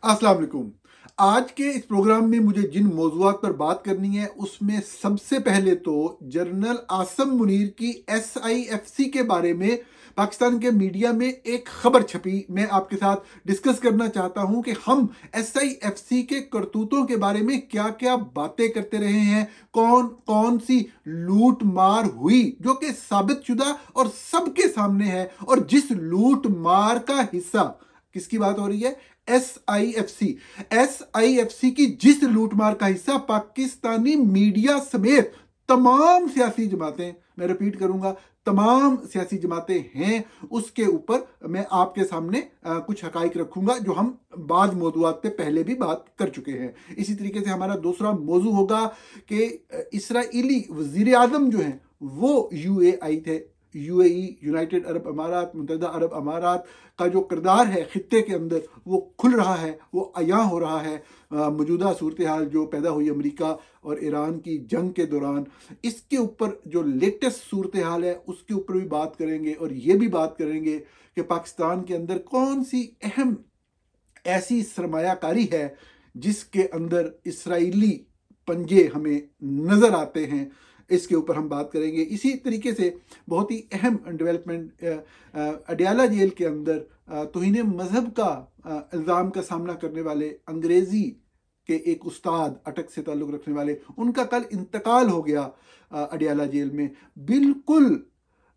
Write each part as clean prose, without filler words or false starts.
अस्सलाम वालेकुम। आज के इस प्रोग्राम में मुझे जिन मौज़ूआत पर बात करनी है उसमें सबसे पहले तो जनरल आसिम मुनीर की SIFC के बारे में पाकिस्तान के मीडिया में एक खबर छपी, मैं आपके साथ डिस्कस करना चाहता हूं कि हम SIFC के करतूतों के बारे में क्या क्या बातें करते रहे हैं, कौन कौन सी लूट मार हुई जो कि साबित शुदा और सबके सामने है, और जिस लूट मार का हिस्सा, किसकी बात हो रही है? एस आई एफ सी की जिस लूटमार का हिस्सा पाकिस्तानी मीडिया समेत तमाम सियासी जमातें, मैं रिपीट करूंगा, तमाम सियासी जमातें हैं, उसके ऊपर मैं आपके सामने कुछ हकाइक रखूंगा जो हम बाद मौजूआत पे पहले भी बात कर चुके हैं। इसी तरीके से हमारा दूसरा मौजू होगा कि इसराइली वजीर आजम जो हैं वो UAE थे, UAE, यूनाइटेड अरब अमारात, मुत्तहिदा अरब अमारात का जो किरदार है खित्ते के अंदर वो खुल रहा है, वो अयां हो रहा है। मौजूदा सूरत हाल जो पैदा हुई अमेरिका और ईरान की जंग के दौरान, इसके ऊपर जो लेटेस्ट सूरत हाल है उसके ऊपर भी बात करेंगे, और ये भी बात करेंगे कि पाकिस्तान के अंदर कौन सी अहम ऐसी सरमायाकारी है जिसके अंदर इसराइली पंजे हमें नज़र आते हैं। इसके ऊपर हम बात करेंगे। इसी तरीके से बहुत ही अहम डेवलपमेंट, अडयाला जेल के अंदर तौहीन मजहब का इल्ज़ाम का सामना करने वाले अंग्रेज़ी के एक उस्ताद, अटक से ताल्लुक़ रखने वाले, उनका कल इंतकाल हो गया अडयाला जेल में। बिल्कुल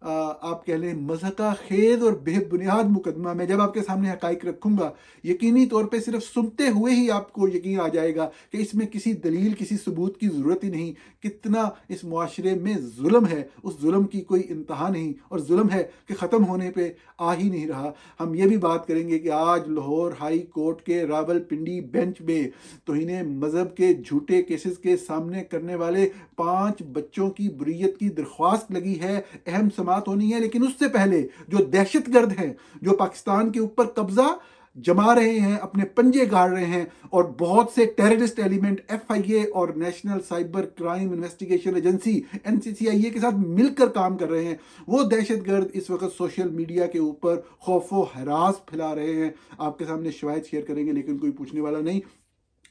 आप कह लें मज़हका खेज और बेबुनियाद मुकदमा। मैं जब आपके सामने हकाइक रखूंगा, यकीनी तौर पे सिर्फ सुनते हुए ही आपको यकीन आ जाएगा कि इसमें किसी दलील, किसी सबूत की ज़रूरत ही नहीं। कितना इस मुआशरे में जुल्म है, उस जुल्म की कोई इंतहा नहीं, और जुल्म है कि ख़त्म होने पे आ ही नहीं रहा। हम ये भी बात करेंगे कि आज लाहौर हाई कोर्ट के रावलपिंडी बेंच में तौहीन मज़हब के झूठे केसेस के सामने करने वाले 5 बच्चों की बुरियत की दरख्वास्त लगी है। अहम समात होनी है, लेकिन उससे पहले जो दहशतगर्द हैं, जो पाकिस्तान के ऊपर कब्जा जमा रहे हैं, अपने पंजे गाड़ रहे हैं, और बहुत से टेररिस्ट एलिमेंट FIA और national cyber crime investigation agency NCCIA के साथ मिलकर काम कर रहे हैं, वो दहशतगर्द इस वक्त सोशल मीडिया के ऊपर खौफ व हरास फैला रहे हैं। आपके सामने शवाहिद शेयर करेंगे, लेकिन कोई पूछने वाला नहीं।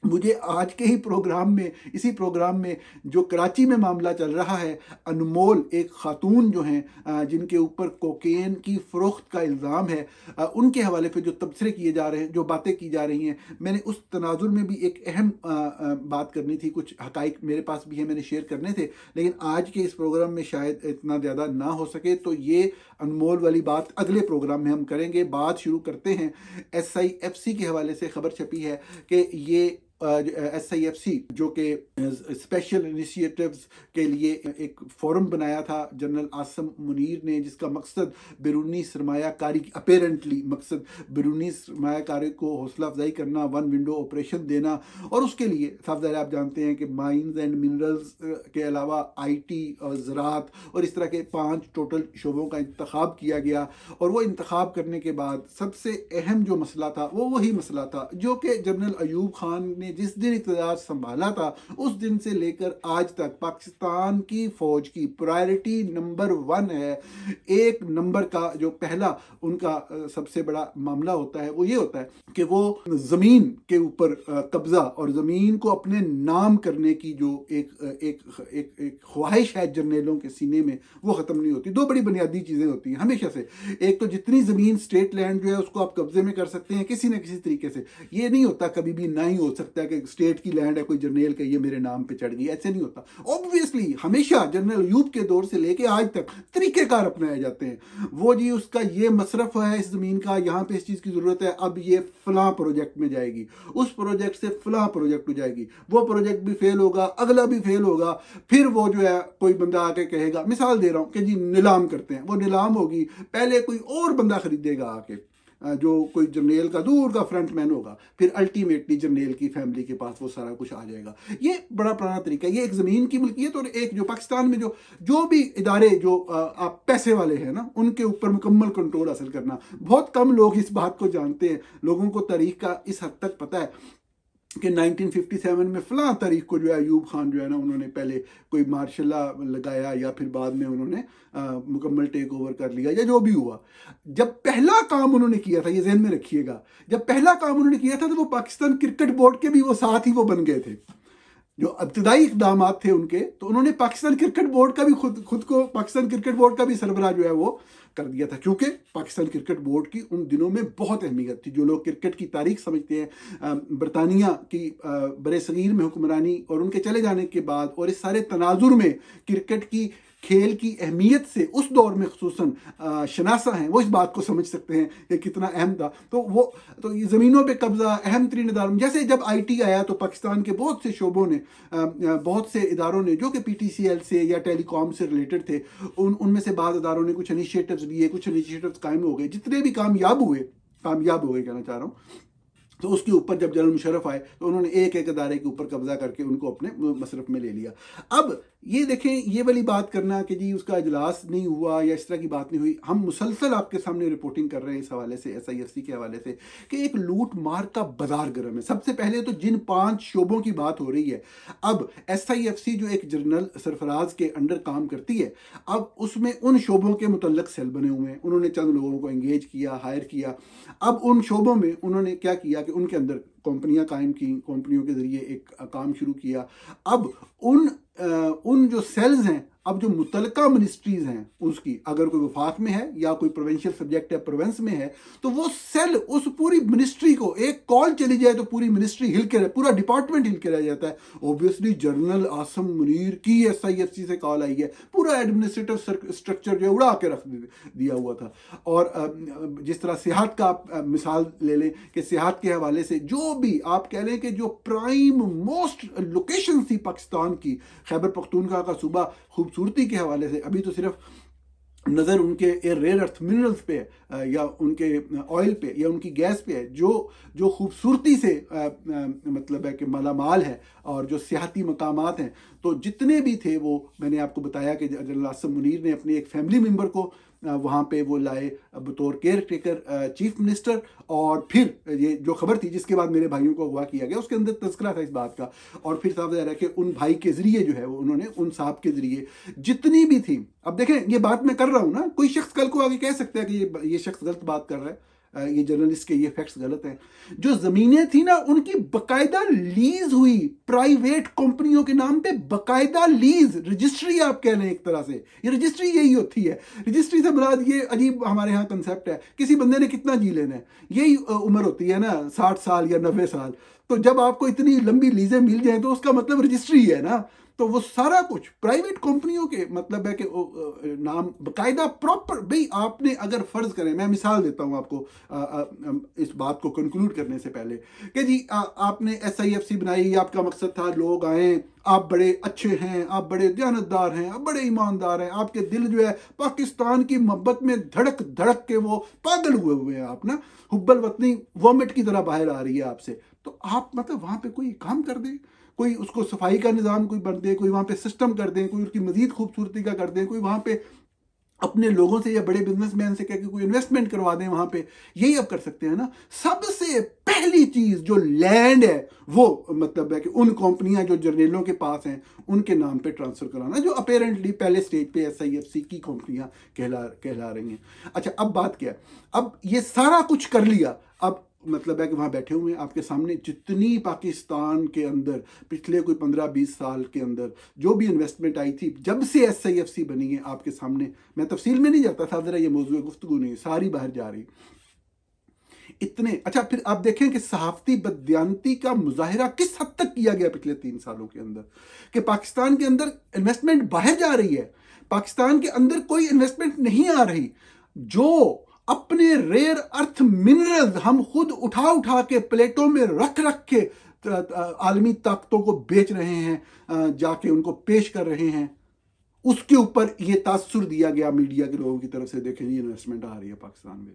मुझे आज के ही प्रोग्राम में, इसी प्रोग्राम में जो कराची में मामला चल रहा है, अनमोल एक खातून जो हैं जिनके ऊपर कोकेन की फ़रोख्त का इल्ज़ाम है, उनके हवाले पे जो तबसरे किए जा रहे हैं, जो बातें की जा रही हैं, मैंने उस तनाजुर में भी एक अहम बात करनी थी। कुछ हकाइक मेरे पास भी है, मैंने शेयर करने थे, लेकिन आज के इस प्रोग्राम में शायद इतना ज़्यादा ना हो सके, तो ये अनमोल वाली बात अगले प्रोग्राम में हम करेंगे। बात शुरू करते हैं। SIFC के हवाले से खबर छपी है कि ये SIFC जो कि स्पेशल इनिशिएटिव्स के लिए एक फोरम बनाया था जनरल आसिम मुनीर ने, जिसका मकसद बैरूनी सरमायाकारी, अपेरेंटली मकसद बैरूनी सरमायाकारी को हौसला अफजाई करना, वन विंडो ऑपरेशन देना, और उसके लिए साफ ज़ाहिर आप जानते हैं कि माइंस एंड मिनरल्स के अलावा IT और ज़राअत और इस तरह के 5 टोटल शोबों का इंतखाब किया गया। और वो इंतखाब करने के बाद सबसे अहम जो मसला था वो वही मसला था जो कि जनरल अयूब खान ने जिस दिन इक़्तिदार संभाला था उस दिन से लेकर आज तक पाकिस्तान की फौज की प्रायोरिटी नंबर 1 है। एक नंबर का जो पहला उनका सबसे बड़ा मामला होता है वो ये होता है कि वो जमीन के ऊपर कब्जा और जमीन को अपने नाम करने की जो एक ख्वाहिश है जर्नलों के सीने में, वो खत्म नहीं होती। 2 बड़ी बुनियादी चीजें होती हैं हमेशा से। एक तो जितनी जमीन स्टेट लैंड जो है उसको आप कब्जे में कर सकते हैं किसी न किसी तरीके से। ये नहीं होता, कभी भी ना ही हो सकता कि स्टेट की लैंड है, कोई जर्नल का ये मेरे नाम पे चढ़ गई, ऐसे नहीं होता। ऑब्वियसली हमेशा जनरल अयूब के दौर से लेके आज तक तरीकेकार अपनाए जाते हैं। वो जी उसका ये मसरफ है इस जमीन का, यहाँ पे इस चीज की जरूरत है, अब ये फला प्रोजेक्ट में जाएगी, उस प्रोजेक्ट से फला प्रोजेक्ट हो जाएगी, वो प्रोजेक्ट भी फेल होगा, अगला भी फेल होगा, फिर वो जो है कोई बंदा आके कहेगा, मिसाल दे रहा हूं कि जी नीलाम करते हैं, वो नीलाम होगी, पहले कोई और बंदा खरीदेगा आके, जो कोई जर्नल का दूर का फ्रंटमैन होगा, फिर अल्टीमेटली जर्नल की फैमिली के पास वो सारा कुछ आ जाएगा। ये बड़ा पुराना तरीका है। ये एक ज़मीन की मिल्कियत और एक जो पाकिस्तान में जो भी इदारे जो आप पैसे वाले हैं ना, उनके ऊपर मुकम्मल कंट्रोल हासिल करना। बहुत कम लोग इस बात को जानते हैं, लोगों को तारीख का इस हद तक पता है कि 1957 में फलां तारीख को जो है अयूब खान जो है ना, उन्होंने पहले कोई मार्शल लगाया या फिर बाद में उन्होंने मुकम्मल टेक ओवर कर लिया या जो भी हुआ। जब पहला काम उन्होंने किया था, ये ज़हन में रखिएगा, जब पहला काम उन्होंने किया था तो वो पाकिस्तान क्रिकेट बोर्ड के भी वो साथ ही वो बन गए थे। जो इब्तदाई इक़दाम थे उनके, तो उन्होंने पाकिस्तान क्रिकेट बोर्ड का भी खुद को पाकिस्तान क्रिकेट बोर्ड का भी सरबराह जो है वो कर दिया था, क्योंकि पाकिस्तान क्रिकेट बोर्ड की उन दिनों में बहुत अहमियत थी। जो लोग क्रिकेट की तारीख समझते हैं, बरतानिया की बरसगीर में हुक्मरानी और उनके चले जाने के बाद और इस सारे तनाजुर में क्रिकेट की खेल की अहमियत से उस दौर में खुसूसन शनासा हैं, वो इस बात को समझ सकते हैं कि कितना अहम था। तो ये ज़मीनों पे कब्ज़ा अहम तरीन इदारों, जैसे जब IT आया तो पाकिस्तान के बहुत से शोबों ने, बहुत से इदारों ने जो कि PTCL से या टेलीकॉम से रिलेटेड थे, उनमें से बाद इदारों ने कुछ इनिशिएटिव्स लिए, कुछ इनिशिएटिव्स कायम हो गए। जितने भी कामयाब हुए कहना चाह रहा हूँ, तो उसके ऊपर जब जनरल मुशर्रफ आए तो उन्होंने एक एक अदारे के ऊपर कब्जा करके उनको अपने मसरफ में ले लिया। अब ये देखें, ये वाली बात करना कि जी उसका इजलास नहीं हुआ या इस तरह की बात नहीं हुई, हम मुसलसल आपके सामने रिपोर्टिंग कर रहे हैं इस हवाले से, SIFC के हवाले से, कि एक लूट मार का बाजार गर्म है। सबसे पहले तो जिन 5 शोबों की बात हो रही है, अब SIFC जो एक जनरल सरफराज के अंडर काम करती है, अब उसमें उन शोबों के मुतल्लक सेल बने हुए हैं। उन्होंने चंद लोगों को एंगेज किया, हायर किया। अब उन शोबों में उन्होंने क्या किया कि उनके अंदर कंपनियां कायम की, कंपनियों के जरिए एक काम शुरू किया। अब उन जो सेल्स हैं, अब जो मुतलका मिनिस्ट्रीज हैं उसकी, अगर कोई वफाक में है या कोई प्रोविंशियल सब्जेक्ट है प्रोविंस में है, तो वो सेल उस पूरी मिनिस्ट्री को, एक कॉल चली जाए तो पूरी मिनिस्ट्री हिल के रह, पूरा डिपार्टमेंट हिल के रह जाता है। ऑब्वियसली जनरल आसम मुनीर की SIFC से कॉल आई है, पूरा एडमिनिस्ट्रेटिव स्ट्रक्चर जो उड़ा के रख दिया हुआ था। और जिस तरह सेहत का आप मिसाल ले लें कि सेहत के हवाले से जो भी आप कह लें कि जो प्राइम मोस्ट लोकेशन थी पाकिस्तान की, खैबर पख्तूनख्वा का सूबा खूबसूरती के हवाले से, अभी तो सिर्फ नज़र उनके रेयर अर्थ मिनरल्स पे या उनके ऑयल पे या उनकी गैस पे है, जो खूबसूरती से मतलब है कि मालामाल है, और जो सियाहती मकामात हैं, तो जितने भी थे वो मैंने आपको बताया कि जनरल आसम मुनीर ने अपने एक फैमिली मेम्बर को वहाँ पे वो लाए बतौर केयर टेकर चीफ मिनिस्टर। और फिर ये जो खबर थी जिसके बाद मेरे भाइयों को अगवा किया गया, उसके अंदर तज़किरा था इस बात का। और फिर साफ ज़ाहिर है कि उन भाई के ज़रिए जो है वो उन्होंने उन साहब के ज़रिए जितनी भी थी, अब देखें ये बात मैं कर रहा हूँ ना, कोई शख्स कल को आगे कह सकता है कि ये शख्स गलत बात कर रहा है, ये जर्नलिस्ट के ये फैक्ट्स गलत हैं। जो ज़मीनें थी ना उनकी बकायदा लीज हुई, प्राइवेट कंपनियों के नाम पे बकायदा लीज, रजिस्ट्री आप कह लें एक तरह से, ये रजिस्ट्री यही होती है। रजिस्ट्री से मुराद, ये अजीब हमारे यहाँ कंसेप्ट है, किसी बंदे ने कितना जी लेना है, यही उम्र होती है ना, 60 साल या 90 साल। तो जब आपको इतनी लंबी लीजें मिल जाए तो उसका मतलब रजिस्ट्री है ना। तो वो सारा कुछ प्राइवेट कंपनियों के मतलब है कि नाम बकायदा प्रॉपर। भाई आपने अगर फर्ज करें, मैं मिसाल देता हूं आपको इस बात को कंक्लूड करने से पहले, कि जी आपने SIFC बनाई, आपका मकसद था लोग आए, आप बड़े अच्छे हैं, आप बड़े दयानतदार हैं, आप बड़े ईमानदार हैं, आपके दिल जो है पाकिस्तान की मोहब्बत में धड़क धड़क के वो पागल हुए हैं आप ना, हुब्बल वतनी वॉमिट की तरह बाहर आ रही है आपसे। तो आप मतलब वहां पे कोई काम कर दें, कोई उसको सफाई का निज़ाम कोई बन दे, कोई वहाँ पे सिस्टम कर दें, कोई उसकी मजीद खूबसूरती का कर दें, कोई वहाँ पे अपने लोगों से या बड़े बिजनेसमैन से कह के कोई इन्वेस्टमेंट करवा दें वहाँ पे, यही अब कर सकते हैं ना। सबसे पहली चीज़ जो लैंड है वो मतलब है कि उन कंपनियां जो जर्नेलों के पास हैं उनके नाम पे ट्रांसफ़र कराना, जो अपेरेंटली पहले स्टेज पे SIFC की कंपनियां कहला रही हैं। अच्छा, अब बात क्या है, अब ये सारा कुछ कर लिया, अब मतलब है कि वहाँ बैठे हुए हैं आपके सामने जितनी पाकिस्तान के अंदर पिछले कोई 15-20 साल के अंदर जो भी इन्वेस्टमेंट आई थी, जब से SIFC बनी है, आपके सामने, मैं तफसील में नहीं जाता था, ज़रा ये मौजूद गुफ्तगू नहीं, सारी बाहर जा रही इतने। अच्छा, फिर आप देखें कि सहाफ़ती बददियानती का मुजाहिरा किस हद तक किया गया पिछले 3 सालों के अंदर, कि पाकिस्तान के अंदर इन्वेस्टमेंट बाहर जा रही है, पाकिस्तान के अंदर कोई इन्वेस्टमेंट नहीं आ रही। जो अपने रेयर अर्थ मिनरल्स हम खुद उठा के प्लेटों में रख के आलमी ताकतों को बेच रहे हैं, जाके उनको पेश कर रहे हैं, उसके ऊपर ये तासुर दिया गया मीडिया के लोगों की तरफ से, देखें ये इन्वेस्टमेंट आ रही है पाकिस्तान में।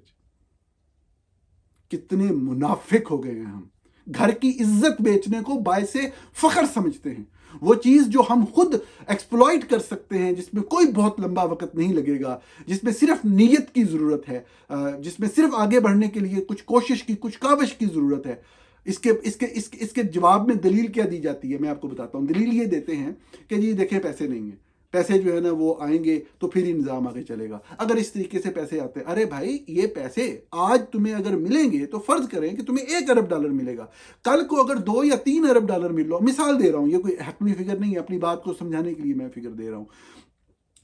कितने मुनाफिक हो गए हैं हम, घर की इज्जत बेचने को बायसे फख्र समझते हैं। वो चीज़ जो हम खुद एक्सप्लॉइट कर सकते हैं, जिसमें कोई बहुत लंबा वक्त नहीं लगेगा, जिसमें सिर्फ नीयत की ज़रूरत है, जिसमें सिर्फ आगे बढ़ने के लिए कुछ कोशिश की, कुछ काविश की ज़रूरत है, इसके इसके इसके इसके जवाब में दलील क्या दी जाती है, मैं आपको बताता हूँ। दलील ये देते हैं कि जी देखें पैसे नहीं है, पैसे जो है ना वो आएंगे तो फिर ही निज़ाम आगे चलेगा। अगर इस तरीके से पैसे आते हैं, अरे भाई ये पैसे आज तुम्हें अगर मिलेंगे तो फर्ज करें कि तुम्हें $1 अरब मिलेगा, कल को अगर $2 या $3 अरब मिल रहा हो, मिसाल दे रहा हूँ, ये कोई हकमी फिगर नहीं है, अपनी बात को समझाने के लिए मैं फिगर दे रहा हूँ,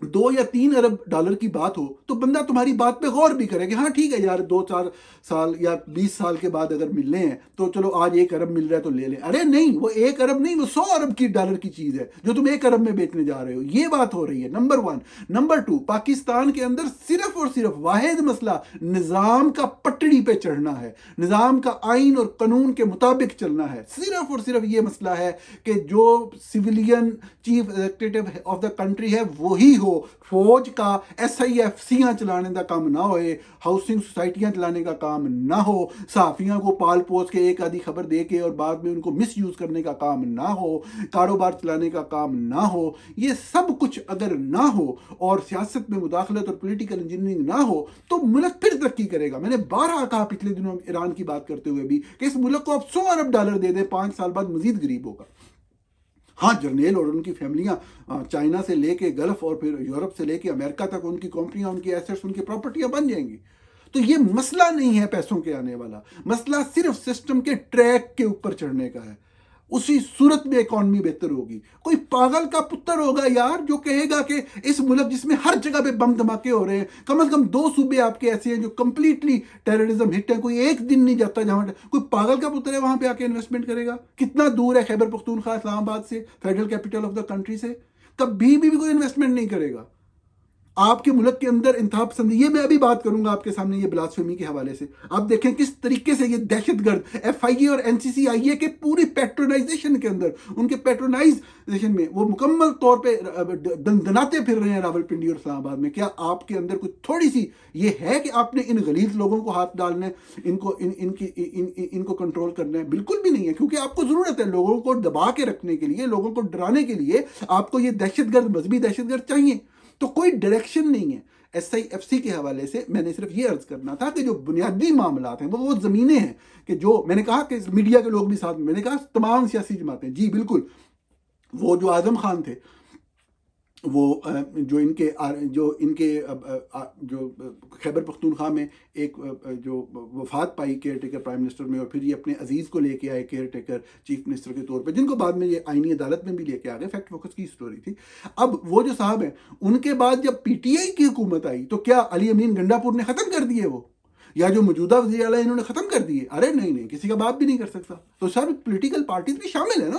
$2 या $3 अरब की बात हो तो बंदा तुम्हारी बात पे गौर भी करे कि हाँ ठीक है यार, 2-4 साल या 20 साल के बाद अगर मिलने हैं तो चलो आज 1 अरब मिल रहा है तो ले लें। अरे नहीं, वो 1 अरब नहीं, वो 100 अरब की डॉलर की चीज है जो तुम 1 अरब में बेचने जा रहे हो। ये बात हो रही है, नंबर 1। नंबर 2, पाकिस्तान के अंदर सिर्फ और सिर्फ वाहिद मसला निजाम का पटड़ी पे चढ़ना है, निजाम का आइन और कानून के मुताबिक चलना है। सिर्फ और सिर्फ ये मसला है कि जो civilian chief executive of the country है वही हो, फौज का SIFCयां चलाने का काम ना होए, हाउसिंग सोसाइटियां चलाने का काम ना हो, सहाफियों को पाल पोस के एक आधी खबर दे के और बाद में उनको मिस यूज करने का काम ना हो, कारोबार चलाने का काम ना हो। ये सब कुछ अगर ना हो और सियासत में मुदाखलत और पॉलिटिकल इंजीनियरिंग ना हो तो मुल्क फिर तरक्की करेगा। मैंने 12 कहा पिछले दिनों ईरान की बात करते हुए भी कि इस मुल्क को आप $100 अरब दे दे, 5 साल बाद मजीद गरीब होगा। हाँ, जर्नेल और उनकी फैमिलियां चाइना से लेके गल्फ और फिर यूरोप से लेके अमेरिका तक उनकी कंपनियां, उनकी एसेट्स, उनकी प्रॉपर्टियां बन जाएंगी। तो ये मसला नहीं है पैसों के आने वाला, मसला सिर्फ सिस्टम के ट्रैक के ऊपर चढ़ने का है। उसी सूरत में इकॉनमी बेहतर होगी। कोई पागल का पुत्र होगा यार जो कहेगा कि इस मुल्क जिसमें हर जगह पे बम धमाके हो रहे हैं, कम से कम 2 सूबे आपके ऐसे हैं जो कंप्लीटली टेररिज्म हिट है, कोई एक दिन नहीं जाता जहां कोई पागल का पुत्र है वहां पे आके इन्वेस्टमेंट करेगा। कितना दूर है खैबर पख्तूनख्वा इस्लामाबाद से, federal capital of the country से, कभी भी कोई इन्वेस्टमेंट नहीं करेगा। आपके मुल्क के अंदर इंतहा पसंदी, ये मैं अभी बात करूंगा आपके सामने, ये ब्लास्फेमी के हवाले से आप देखें किस तरीके से ये दहशतगर्द FIA और NCCIA के पूरी पैट्रोनाइजेशन के अंदर, उनके पैट्रोनाइजेशन में वो मुकम्मल तौर पे दनाते फिर रहे हैं रावलपिंडी और इस्लामाबाद में। क्या आपके अंदर कुछ थोड़ी सी ये है कि आपने इन गलीज लोगों को हाथ डालना है, इनको कंट्रोल करना है? बिल्कुल भी नहीं है, क्योंकि आपको जरूरत है लोगों को दबा के रखने के लिए, लोगों को डराने के लिए आपको ये दहशतगर्द, मजहबी दहशतगर्द चाहिए। तो कोई डायरेक्शन नहीं है। SIFC के हवाले से मैंने सिर्फ ये अर्ज करना था कि जो बुनियादी मामलात हैं वो ज़मीनें हैं कि जो मैंने कहा कि मीडिया के लोग भी साथ में, मैंने कहा तमाम सियासी जमातें, जी बिल्कुल, वो जो आजम खान थे वो जो इनके जो खैबर पख्तूनख्वा में एक जो वफात पाई केयर टेकर प्राइम मिनिस्टर में, और फिर ये अपने अजीज़ को लेके आए केयर टेकर चीफ मिनिस्टर के तौर पे, जिनको बाद में ये आईनी अदालत में भी लेके आ गए, फैक्ट फोकस की स्टोरी थी। अब वो जो साहब हैं, उनके बाद जब PTI की हुकूमत आई तो क्या अली अमीन गंडापुर ने ख़त्म कर दिए वो, या जो मौजूदा वज़ीर आला इन्होंने ख़त्म कर दिए? अरे नहीं नहीं, किसी का बाप भी नहीं कर सकता। तो सारी पॉलिटिकल पार्टीज भी शामिल है ना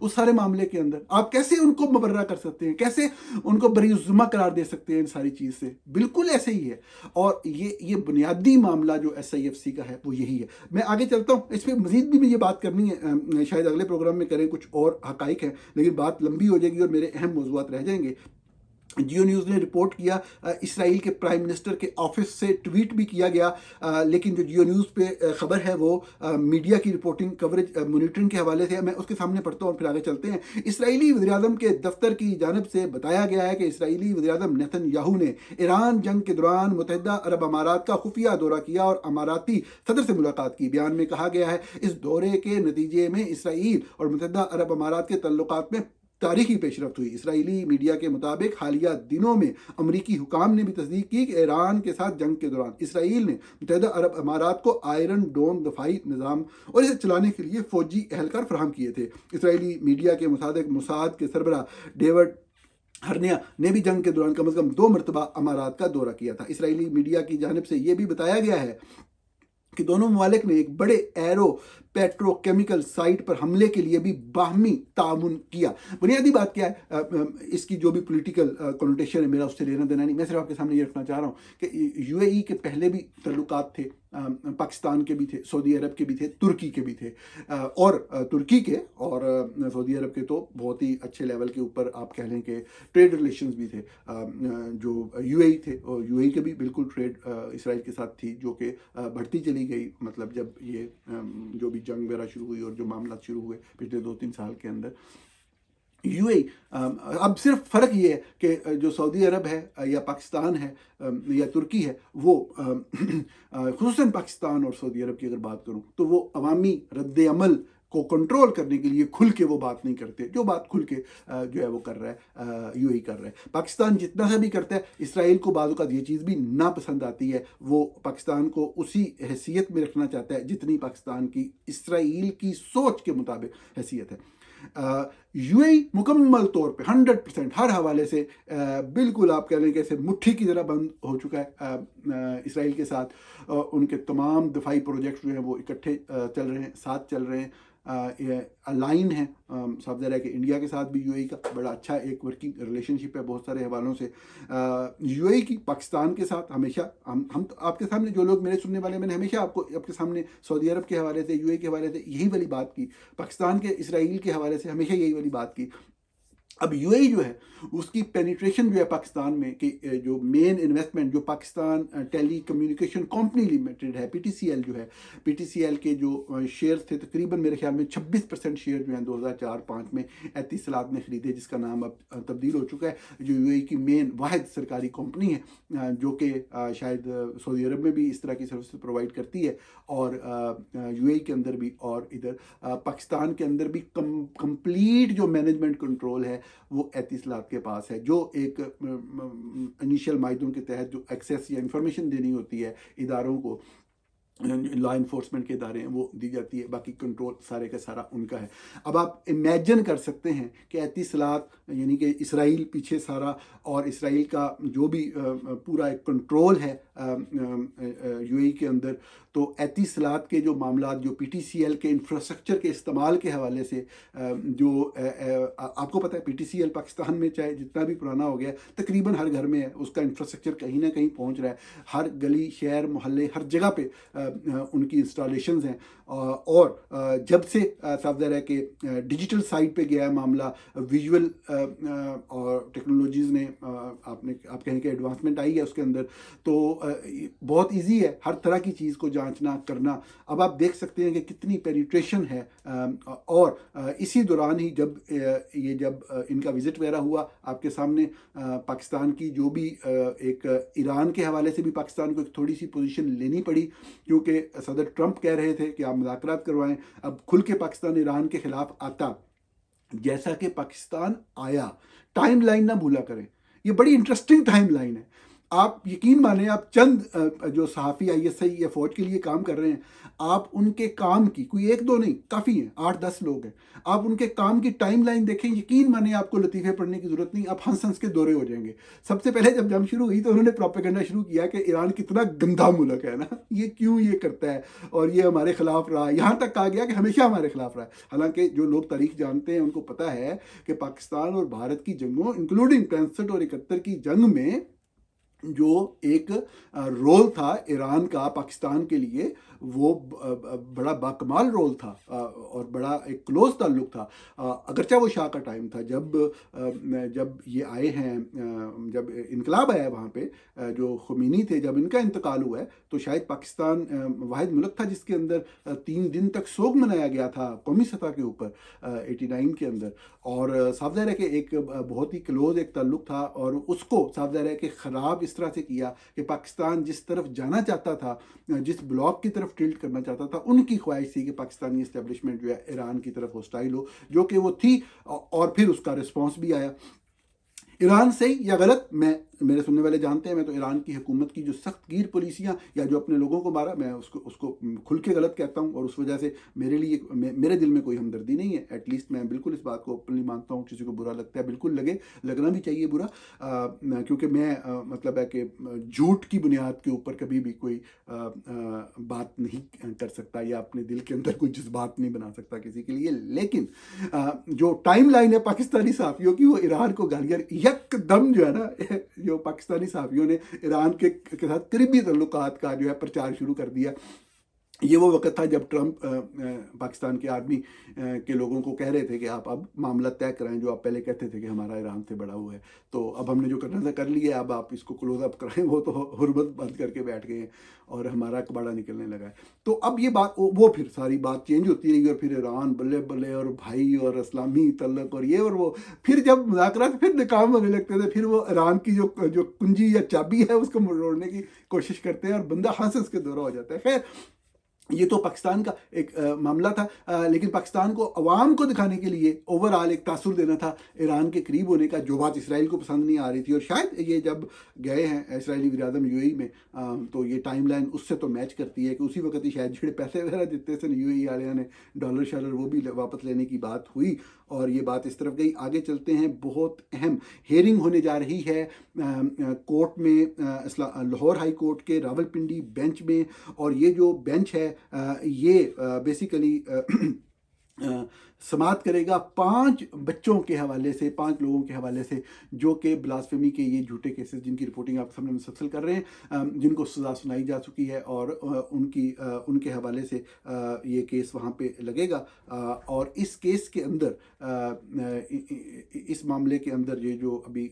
उस सारे मामले के अंदर। आप कैसे उनको मुबर्रा कर सकते हैं, कैसे उनको बरीजुमा करार दे सकते हैं इन सारी चीज़ से? बिल्कुल ऐसे ही है। और ये बुनियादी मामला जो SIFC का है वो यही है। मैं आगे चलता हूँ, इस पर मजीद भी मुझे बात करनी है, शायद अगले प्रोग्राम में करें, कुछ और हकाइक है, लेकिन बात लंबी हो जाएगी और मेरे अहम मौज़ूआत रह जाएंगे। जियो न्यूज़ ने रिपोर्ट किया, इसराइल के प्राइम मिनिस्टर के ऑफिस से ट्वीट भी किया गया, लेकिन जो जियो न्यूज़ पे खबर है वो मीडिया की रिपोर्टिंग कवरेज मॉनिटरिंग के हवाले से है। मैं उसके सामने पढ़ता हूँ और फिर आगे चलते हैं। इसराइली वज़ीर-ए-आज़म के दफ्तर की जानिब से बताया गया है कि इसराइली वज़ीर-ए-आज़म नेतन्याहू ने ईरान जंग के दौरान मुत्तहिदा अरब अमारात का खुफिया दौरा किया और अमाराती सदर से मुलाकात की। बयान में कहा गया है इस दौरे के नतीजे में इसराइल और मुत्तहिदा अरब अमारात के तल्लुकात में तारीखी पेशरफ्त हुई। इसराइली मीडिया के मुताबिक हालिया दिनों में अमरीकी हुकाम ने भी तस्दीक की कि ईरान के साथ जंग के दौरान इसराइल ने मुत्तहिदा अरब अमारात को आयरन डोम दफाई निज़ाम और इसे चलाने के लिए फौजी एहलकार फराहम किए थे। इसराइली मीडिया के मुताबिक मोसाद के सरबरा डेविड हरनिया ने भी जंग के दौरान कम से कम 2 मरतबा अमारात का दौरा किया था। इसराइली मीडिया की जानिब से यह भी बताया गया है कि दोनों ममालिक ने एक बड़े एरो पेट्रोकेमिकल साइट पर हमले के लिए भी बाहमी ताउन किया। बुनियादी बात क्या है, इसकी जो भी पॉलिटिकल कॉनोटेशन है मेरा उससे लेना देना नहीं, मैं सिर्फ आपके सामने ये रखना चाह रहा हूँ कि UAE के पहले भी तल्लुकात थे, पाकिस्तान के भी थे, सऊदी अरब के भी थे, तुर्की के भी थे, और तुर्की के और सऊदी अरब के तो बहुत ही अच्छे लेवल के ऊपर आप कह लें कि ट्रेड रिलेशंस भी थे। जो UAE थे और UAE के भी बिल्कुल ट्रेड इसराइल के साथ थी, जो कि बढ़ती चली गई, मतलब जब ये जो भी जंग वगैरह शुरू हुई और जो मामला शुरू हुए पिछले 2-3 साल के अंदर। यूएई, अब सिर्फ फ़र्क ये है कि जो सऊदी अरब है या पाकिस्तान है या तुर्की है, वो खुसूसन पाकिस्तान और सऊदी अरब की अगर बात करूं तो वो अवामी रद्द अमल को कंट्रोल करने के लिए खुल के वो बात नहीं करते, जो बात खुल के जो है वो कर रहा है यूएई कर रहा है। पाकिस्तान जितना सा भी करता है, इसराइल को बाद ये चीज़ भी ना पसंद आती है, वो पाकिस्तान को उसी हैसियत में रखना चाहता है जितनी पाकिस्तान की इसराइल की सोच के मुताबिक हैसियत है। यूएई मुकम्मल तौर पे 100% हर हवाले से बिल्कुल आप कह लें कि ऐसे मुट्ठी की तरह बंद हो चुका है इसराइल के साथ। उनके तमाम दफाई प्रोजेक्ट्स जो हैं वो इकट्ठे चल रहे हैं, साथ चल रहे हैं। अलाइन है साफ ज़ाहिर है कि इंडिया के साथ भी यूएई का बड़ा अच्छा एक वर्किंग रिलेशनशिप है बहुत सारे हवालों से। यूएई की पाकिस्तान के साथ हमेशा हम तो आपके सामने, जो लोग मेरे सुनने वाले, मैंने हमेशा आपको आपके सामने सऊदी अरब के हवाले से, यूएई के हवाले से यही वाली बात की, पाकिस्तान के इसराइल के हवाले से हमेशा यही वाली बात की। अब यूएई जो है उसकी पेनिट्रेशन जो है पाकिस्तान में कि जो मेन इन्वेस्टमेंट जो Pakistan telecommunication company limited है, पीटीसीएल जो है, पीटीसीएल के जो शेयर थे तकरीबन मेरे ख्याल में 26% शेयर जो हैं 2004-05 में एती सलात ने खरीदे, जिसका नाम अब तब्दील हो चुका है। जो यूएई की मेन वाहिद सरकारी कंपनी है जो कि शायद सऊदी अरब में भी इस तरह की सर्विस प्रोवाइड करती है, और यूएई के अंदर भी और इधर पाकिस्तान के अंदर भी कंप्लीट जो मैनेजमेंट कंट्रोल है वो एतिसलात के पास है। जो एक इनिशियल मायदों के तहत जो एक्सेस या इंफॉर्मेशन देनी होती है इदारों को, लॉ इन्फोर्समेंट के इदारे हैं, वो दी जाती है, बाकी कंट्रोल सारे का सारा उनका है। अब आप इमेजिन कर सकते हैं कि एतिसलात यानी कि इसराइल पीछे सारा, और इसराइल का जो भी पूरा एक कंट्रोल है यूएई के अंदर, तो एतिसलात के जो मामला जो पीटीसीएल के इंफ्रास्ट्रक्चर के इस्तेमाल के हवाले से जो आपको पता है पीटीसीएल पाकिस्तान में चाहे जितना भी पुराना हो गया तकरीबन हर घर में है, उसका इंफ्रास्ट्रक्चर कहीं ना कहीं पहुंच रहा है, हर गली शहर मोहल्ले हर जगह पे उनकी इंस्टॉलेशंस हैं। और जब से साफ ज़ाहिर है कि डिजिटल साइड पे गया है मामला, विजुअल और टेक्नोलॉजीज़ ने आप कहें कि एडवांसमेंट आई है उसके अंदर, तो बहुत इजी है हर तरह की चीज़ को जांचना करना। अब आप देख सकते हैं कि कितनी पेनिट्रेशन है। और इसी दौरान ही जब इनका विजिट वगैरह हुआ आपके सामने, पाकिस्तान की जो भी एक ईरान के हवाले से भी पाकिस्तान को एक थोड़ी सी पोजीशन लेनी पड़ी, क्योंकि सदर ट्रंप कह रहे थे कि आप मुज़ाकरात करवाएं। अब खुल के पाकिस्तान ईरान के खिलाफ आता, जैसा कि पाकिस्तान आया, टाइम लाइन ना भूला करें, ये बड़ी इंटरेस्टिंग टाइम लाइन है। आप यकीन माने, आप चंद जो सहाफ़ी आईएसआई या फौज के लिए काम कर रहे हैं, आप उनके काम की, कोई एक दो नहीं, काफ़ी हैं, 8-10 लोग हैं, आप उनके काम की टाइम लाइन देखें, यकीन माने आपको लतीफ़े पढ़ने की ज़रूरत नहीं, आप हंस हंस के दौरे हो जाएंगे। सबसे पहले जब जंग शुरू हुई तो उन्होंने प्रोपेगेंडा शुरू किया कि ईरान कितना गंदा मुल्क है ना, ये क्यों ये करता है और ये हमारे खिलाफ रहा, यहाँ तक कहा गया कि हमेशा हमारे खिलाफ रहा है। हालांकि जो लोग तारीख जानते हैं उनको पता है कि पाकिस्तान और भारत की जंगों, इंक्लूडिंग 65 और 71 की जंग में जो एक रोल था ईरान का पाकिस्तान के लिए, वो बड़ा बाकमाल रोल था और बड़ा एक क्लोज ताल्लुक था। अगरचा वो शाह का टाइम था जब ये आए हैं, जब इनकलाब आया वहाँ पे, जो खुमैनी थे, जब इनका इंतकाल हुआ है, तो शायद पाकिस्तान वाहिद मुल्क था जिसके अंदर 3 दिन तक सोग मनाया गया था कौमी सतह के ऊपर 89 के अंदर। और साफ ज़ाहिर है कि एक बहुत ही क्लोज एक ताल्लुक था, और उसको साफ ज़ाहिर है कि ख़राब इस तरह से किया कि पाकिस्तान जिस तरफ जाना चाहता था, जिस ब्लॉक की तरफ टिल्ट करना चाहता था, उनकी ख्वाहिश थी कि पाकिस्तानी इस्टेब्लिशमेंट जो है ईरान की तरफ हॉस्टाइल हो, जो कि वो थी। और फिर उसका रिस्पॉन्स भी आया। ईरान सही या गलत, मेरे सुनने वाले जानते हैं, मैं तो ईरान की हुकूमत की जो सख्त गिर पॉलिसियाँ या जो अपने लोगों को मारा, मैं उसको खुल के गलत कहता हूँ, और उस वजह से मेरे दिल में कोई हमदर्दी नहीं है। एटलीस्ट मैं बिल्कुल इस बात को ओपनली मानता हूँ। किसी को बुरा लगता है, बिल्कुल लगना भी चाहिए बुरा, क्योंकि मैं मतलब है कि झूठ की बुनियाद के ऊपर कभी भी कोई बात नहीं कर सकता, या अपने दिल के अंदर कोई जज्बात नहीं बना सकता किसी के लिए। लेकिन जो टाइम लाइन है पाकिस्तानी सहाफ़ियों की, वो ईरान को गालियाँ यकदम जो है ना, जो पाकिस्तानी सहाफ़ियों ने ईरान के साथ करीबी तल्लुकात का जो है प्रचार शुरू कर दिया। ये वो वक्त था जब ट्रंप पाकिस्तान के आर्मी के लोगों को कह रहे थे कि आप अब मामला तय कराएं, जो आप पहले कहते थे कि हमारा ईरान से बड़ा हुआ है, तो अब हमने जो करना था कर लिया, अब आप इसको क्लोज अप कराएं। वो तो हुर्मत बंद करके बैठ गए हैं और हमारा कबाड़ा निकलने लगा है। तो अब ये बात वो फिर सारी बात चेंज होती रही, और फिर ईरान बल्ले बल्ले और भाई और इस्लामी तल्लक और ये और वो, फिर जब मुज़ाकरात फिर नाकाम होने लगते थे, फिर वो ईरान की जो कुंजी या चाबी है उसको मोड़ने की कोशिश करते हैं और बंदा हंस हंस के दौरा हो जाता है। खैर, ये तो पाकिस्तान का एक मामला था, लेकिन पाकिस्तान को अवाम को दिखाने के लिए ओवरऑल एक तासुर देना था ईरान के करीब होने का, जो बात इसराइल को पसंद नहीं आ रही थी। और शायद ये जब गए हैं इसराइली वज़ीर-ए-आज़म यूएई में, तो ये टाइमलाइन उससे तो मैच करती है कि उसी वक्त ही शायद जो पैसे वगैरह देते थे यूएई वाले ने, डॉलर शॉलर, वो भी वापस लेने की बात हुई और ये बात इस तरफ गई। आगे चलते हैं, बहुत अहम हेयरिंग होने जा रही है कोर्ट में, लाहौर हाई कोर्ट के रावलपिंडी बेंच में। और ये जो बेंच है ये बेसिकली समाप्त करेगा 5 बच्चों के हवाले से, 5 लोगों के हवाले से, जो कि ब्लास्फेमी के ये झूठे केसेस जिनकी रिपोर्टिंग आप सामने मुसलसल कर रहे हैं, जिनको सज़ा सुनाई जा चुकी है, और उनके हवाले से ये केस वहाँ पे लगेगा। और इस केस के अंदर, इस मामले के अंदर, ये जो अभी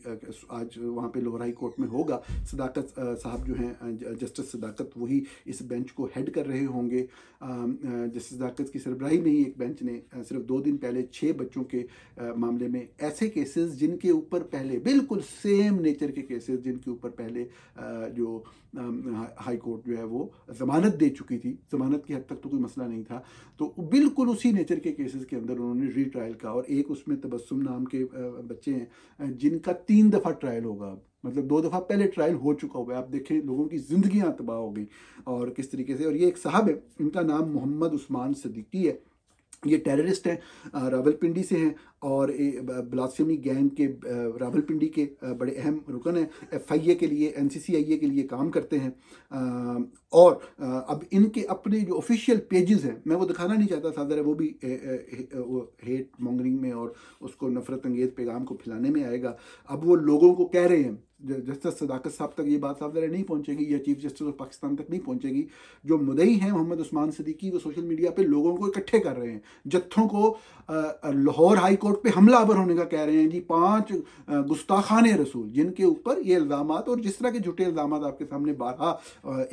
आज वहाँ पे लाहौर हाई कोर्ट में होगा, सदाकत साहब जो हैं, जस्टिस सदाकत, वही इस बेंच को हेड कर रहे होंगे। जस्टिस सदाकत की सरबराही में ही एक बेंच ने सिर्फ 2 दिन पहले 6 बच्चों के मामले में, ऐसे केसेस जिनके ऊपर पहले बिल्कुल सेम नेचर के केसेस जिनके ऊपर पहले जो हाई कोर्ट जो है वो ज़मानत दे चुकी थी, ज़मानत की हद तक तो कोई मसला नहीं था, तो बिल्कुल उसी नेचर के केसेस के अंदर उन्होंने रीट्रायल का। और एक उसमें तबस्सुम नाम के बच्चे हैं जिनका 3 दफ़ा ट्रायल होगा, मतलब 2 दफ़ा पहले ट्रायल हो चुका हुआ है। आप देखें, लोगों की ज़िंदगियाँ तबाह हो गई और किस तरीके से। और ये एक साहब है, इनका नाम मोहम्मद उस्मान सिद्दीकी है, ये टेररिस्ट हैं, रावलपिंडी से हैं और ब्लास्फेमी गैंग के रावलपिंडी के बड़े अहम रुकन हैं, एफआईए के लिए, एनसीसीआईए के लिए काम करते हैं। और अब इनके अपने जो ऑफिशियल पेजेस हैं, मैं वो दिखाना नहीं चाहता, सादर है, वो भी वो हेट मॉन्गरिंग में और उसको नफरत अंगेज पैगाम को फैलाने में आएगा। अब वो लोगों को कह रहे हैं, जस्टिस सदाकत साहब तक ये बात साफ नहीं पहुंचेगी, या चीफ जस्टिस ऑफ पाकिस्तान तक नहीं पहुंचेगी, जो मुदई हैं मोहम्मद उस्मान सिद्दीकी, वो सोशल मीडिया पे लोगों को इकट्ठे कर रहे हैं, जत्थों को लाहौर हाई कोर्ट पे हमलावर होने का कह रहे हैं जी। 5 गुस्ताखान रसूल जिनके ऊपर ये इल्ज़ाम, और जिस तरह के झूठे इल्ज़ाम आपके सामने बारहा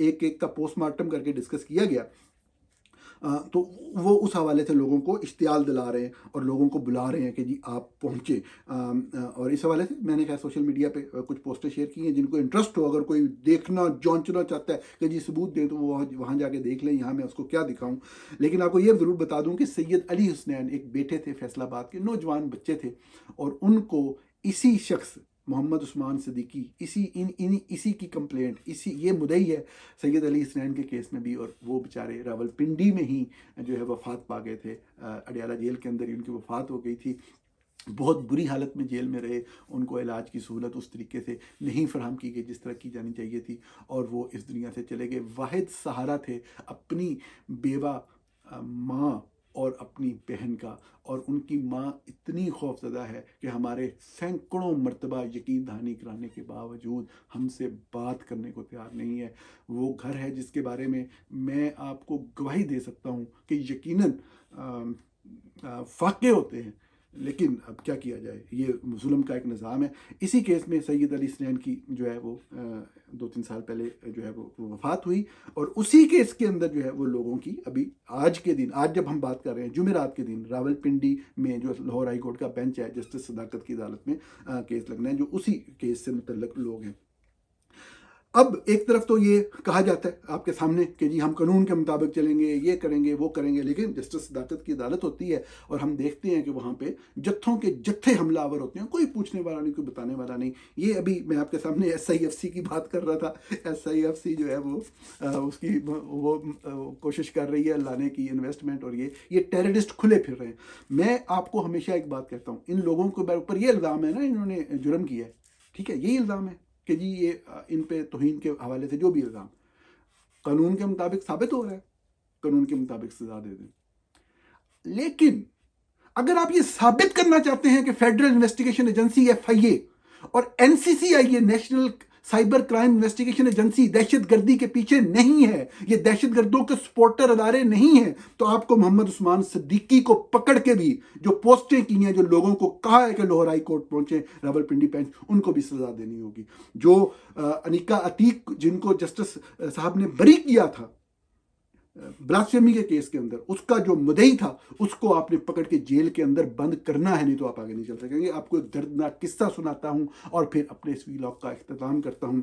एक एक का पोस्टमार्टम करके डिस्कस किया गया, तो वो उस हवाले से लोगों को इश्तियाल दिला रहे हैं और लोगों को बुला रहे हैं कि जी आप पहुँचे। और इस हवाले से मैंने खैर सोशल मीडिया पे कुछ पोस्टें शेयर की हैं, जिनको इंटरेस्ट हो, अगर कोई देखना जांचना चाहता है कि जी सबूत दें, तो वो वहाँ जाके देख लें, यहाँ मैं उसको क्या दिखाऊँ। लेकिन आपको ये ज़रूर बता दूँ कि सैयद अली हुसनैन एक बेटे थे, फैसलाबाद के नौजवान बच्चे थे, और उनको इसी शख्स मोहम्मद उस्मान सिद्दीकी, इसी की कंप्लेंट, ये मुदई है सैयद अली हुसनैन के केस में भी, और वो बेचारे रावलपिंडी में ही जो है वफ़ात पा गए थे, अडियाला जेल के अंदर ही उनकी वफ़ात हो गई थी। बहुत बुरी हालत में जेल में रहे, उनको इलाज की सहूलत उस तरीके से नहीं फराहम की गई जिस तरह की जानी चाहिए थी, और वो इस दुनिया से चले गए। वाहिद सहारा थे अपनी बेवा माँ और अपनी बहन का, और उनकी माँ इतनी खौफज़दा है कि हमारे सैकड़ों मरतबा यकीन दहानी कराने के बावजूद हमसे बात करने को तैयार नहीं है। वो घर है जिसके बारे में मैं आपको गवाही दे सकता हूँ कि यकीनन फाके होते हैं, लेकिन अब क्या किया जाए, ये जुल्म का एक निज़ाम है। इसी केस में सैयद अली हुसनैन की जो है वो 2-3 साल पहले जो है वो वफ़ात हुई, और उसी केस के अंदर जो है वो लोगों की अभी आज के दिन, आज जब हम बात कर रहे हैं जुमेरात के दिन, रावलपिंडी में जो लाहौर हाई कोर्ट का बेंच है, जस्टिस सदाकत की अदालत में केस लगना है, जो उसी केस से मुतल्लक लोग हैं। अब एक तरफ तो ये कहा जाता है आपके सामने कि जी हम कानून के मुताबिक चलेंगे, ये करेंगे, वो करेंगे, लेकिन जस्टिस सदाकत की अदालत होती है और हम देखते हैं कि वहाँ पे जत्थों के जत्थे हमलावर होते हैं, कोई पूछने वाला नहीं, कोई बताने वाला नहीं। ये अभी मैं आपके सामने SIFC की बात कर रहा था, SIFC जो है वो उसकी वो कोशिश कर रही है लाने की इन्वेस्टमेंट, और ये टेररिस्ट खुले फिर रहे हैं। मैं आपको हमेशा एक बात कहता हूँ, इन लोगों के ऊपर ये इल्ज़ाम है ना, इन्होंने जुर्म किया है, ठीक है, यही इल्ज़ाम है कि जी ये इन पे तौहीन के हवाले से जो भी इल्ज़ाम कानून के मुताबिक साबित हो रहा है, कानून के मुताबिक सजा दे दें। लेकिन अगर आप ये साबित करना चाहते हैं कि फेडरल इन्वेस्टिगेशन एजेंसी FIA और NCCIA, national cyber crime investigation agency दहशतगर्दी के पीछे नहीं है, ये दहशतगर्दों के सपोर्टर अदारे नहीं है, तो आपको मोहम्मद उस्मान सिद्दीकी को पकड़ के भी जो पोस्टें की हैं, जो लोगों को कहा है कि लाहौर हाई कोर्ट पहुंचे, रावलपिंडी बेंच, उनको भी सजा देनी होगी। जो अनिका अतीक जिनको जस्टिस साहब ने बरी किया था ब्लास्फेमी के केस के अंदर, उसका जो मुद्दई था उसको आपने पकड़ के जेल के अंदर बंद करना है, नहीं तो आप आगे नहीं चल सकेंगे। आपको एक दर्दनाक किस्सा सुनाता हूं और फिर अपने इस वीलॉग का इख्तिताम करता हूं।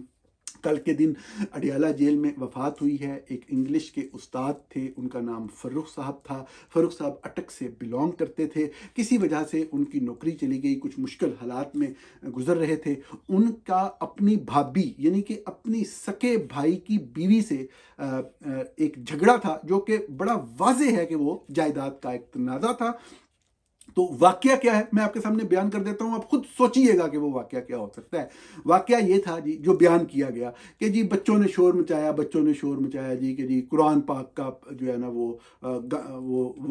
कल के दिन अडियाला जेल में वफात हुई है। एक इंग्लिश के उस्ताद थे, उनका नाम फ़र्रुख साहब था। फ़र्रुख साहब अटक से बिलोंग करते थे, किसी वजह से उनकी नौकरी चली गई, कुछ मुश्किल हालात में गुजर रहे थे। उनका अपनी भाभी यानी कि अपनी सके भाई की बीवी से एक झगड़ा था, जो कि बड़ा वाज़ेह है कि वो जायदाद का एक तनाज़ा था। तो वाकया क्या है मैं आपके सामने बयान कर देता हूं, आप खुद सोचिएगा कि वो वाकया क्या हो सकता है। वाकया ये था जी, जो बयान किया गया कि जी बच्चों ने शोर मचाया जी, कि जी कुरान पाक का जो है ना वो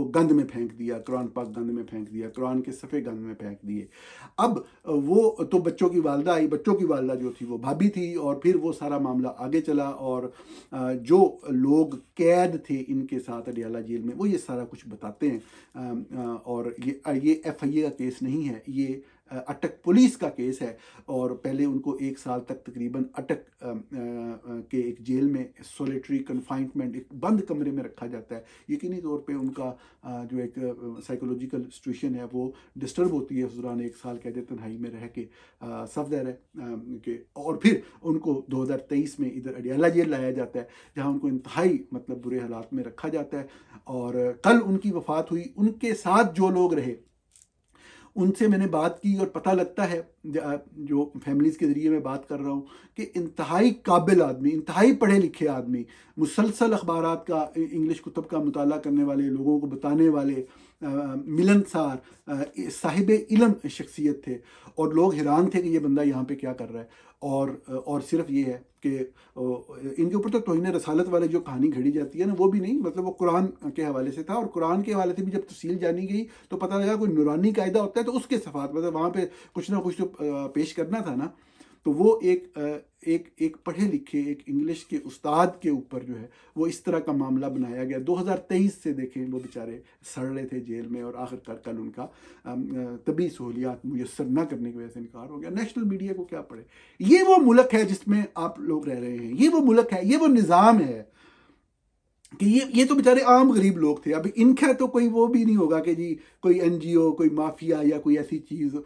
गंद में फेंक दिया, कुरान पाक गंद में फेंक दिया, कुरान के सफ़े गंद में फेंक दिए। अब वो तो बच्चों की वालदा आई, बच्चों की वालदा जो थी वो भाभी थी, और फिर वो सारा मामला आगे चला, और जो लोग कैद थे इनके साथ अडियाला जेल में, वो ये सारा कुछ बताते हैं। और ये FIA का केस नहीं है, ये अटक पुलिस का केस है। और पहले उनको 1 साल तक तकरीबन अटक के एक जेल में सोलिटरी कन्फाइनमेंट, एक बंद कमरे में रखा जाता है। यकीनी तौर पे उनका जो एक साइकोलॉजिकल सिचुएशन है वो डिस्टर्ब होती है उस दौरान 1 साल कैद तन्हाई में रह के। सफदर है कि और फिर उनको 2023 में इधर अडियाला जेल लाया जाता है, जहाँ उनको इंतहाई मतलब बुरे हालात में रखा जाता है। और कल उनकी वफात हुई। उनके साथ जो लोग रहे उनसे मैंने बात की, और पता लगता है, जो फैमिलीज़ के ज़रिए मैं बात कर रहा हूँ, कि इंतहाई काबिल आदमी, इंतहाई पढ़े लिखे आदमी, मुसलसल अखबारात का, इंग्लिश कुतब का मुताला करने वाले, लोगों को बताने वाले, मिलनसार, साहिब इल्म शख्सियत थे। और लोग हैरान थे कि ये बंदा यहाँ पे क्या कर रहा है। और सिर्फ ये है कि इनके ऊपर तो तौहीन रसालत वाले जो कहानी घड़ी जाती है ना, वो भी नहीं, मतलब वो कुरान के हवाले से था। और कुरान के हवाले से भी जब तफसील जानी गई तो पता लगा कोई नूरानी कायदा होता है, तो उसके सफ़ात मतलब वहाँ पे कुछ ना कुछ तो पेश करना था ना। तो वो एक पढ़े लिखे एक इंग्लिश के उस्ताद के ऊपर जो है वो इस तरह का मामला बनाया गया। 2023 से देखें वो बेचारे सड़ रहे थे जेल में, और आखिरकार कल उनका तबी सहूलियात मुयसर न करने की वजह से इनकार हो गया। नेशनल मीडिया को क्या पड़े। ये वो मुल्क है जिसमें आप लोग रह रहे हैं, ये वो मुल्क है, ये वो निज़ाम है कि ये तो बेचारे आम गरीब लोग थे। अब इनका तो कोई वो भी नहीं होगा कि जी कोई NGO, कोई माफिया या कोई ऐसी चीज़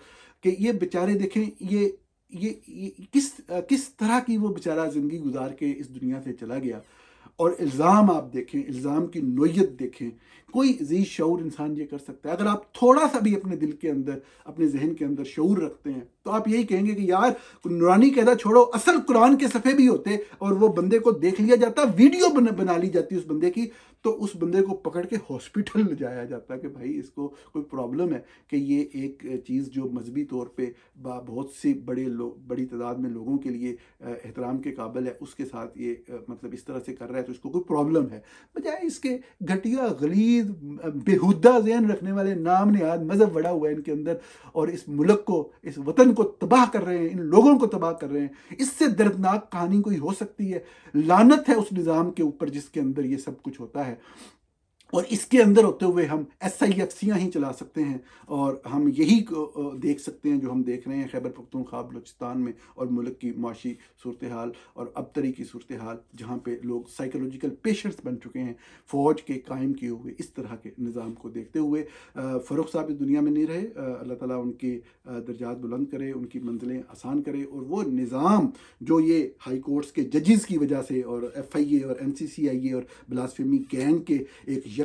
कि ये बेचारे देखें ये किस तरह की वो बेचारा ज़िंदगी गुजार के इस दुनिया से चला गया। और इल्ज़ाम आप देखें, इल्ज़ाम की नोयत देखें, कोई जी शऊर इंसान ये कर सकता है। अगर आप थोड़ा सा भी अपने दिल के अंदर, अपने जहन के अंदर शऊर रखते हैं, तो आप यही कहेंगे कि यार नूरानी कहता छोड़ो, असल कुरान के सफ़े भी होते और वो बंदे को देख लिया जाता, वीडियो बना ली जाती उस बंदे की, तो उस बंदे को पकड़ के हॉस्पिटल ले जाया जाता कि भाई इसको कोई प्रॉब्लम है, कि ये एक चीज़ जो मजहबी तौर पे बहुत सी बड़ी तादाद में लोगों के लिए एहतराम के काबिल है, उसके साथ ये मतलब इस तरह से कर रहा है, तो इसको कोई प्रॉब्लम है। बजाय इसके घटिया गलीज बेहुदा ज़हन रखने वाले, नाम नहाद मज़हब बड़ा हुआ है इनके अंदर, और इस मुल्क को, इस वतन को तबाह कर रहे हैं, इन लोगों को तबाह कर रहे हैं। इससे दर्दनाक कहानी कोई हो सकती है? लानत है उस निज़ाम के ऊपर जिसके अंदर ये सब कुछ होता है। और इसके अंदर होते हुए हम SIFCयाँ ही चला सकते हैं, और हम यही देख सकते हैं जो हम देख रहे हैं खैबर पख्तूनख्वा बलूचिस्तान में, और मुल्क की माशी सूरत हाल और अबतरी की सूरत हाल, जहाँ पे लोग साइकोलॉजिकल पेशेंट्स बन चुके हैं फ़ौज के कायम किए हुए इस तरह के निज़ाम को देखते हुए। फ़र्रुख साहब इस दुनिया में नहीं रहे, अल्लाह ताला उनके दर्जात बुलंद करे, उनकी मंजिलें आसान करे, और वो निज़ाम जो ये हाई कोर्ट्स के जजेस की वजह से, और FIA और MCCIA और ब्लास्फेमी गैंग के एक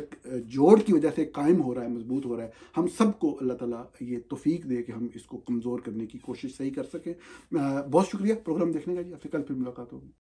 जोड़ की वजह से कायम हो रहा है, मजबूत हो रहा है, हम सबको अल्लाह ताला ये तौफीक दे कि हम इसको कमज़ोर करने की कोशिश सही कर सकें। बहुत शुक्रिया प्रोग्राम देखने का जी। आपसे कल फिर मुलाकात होगी।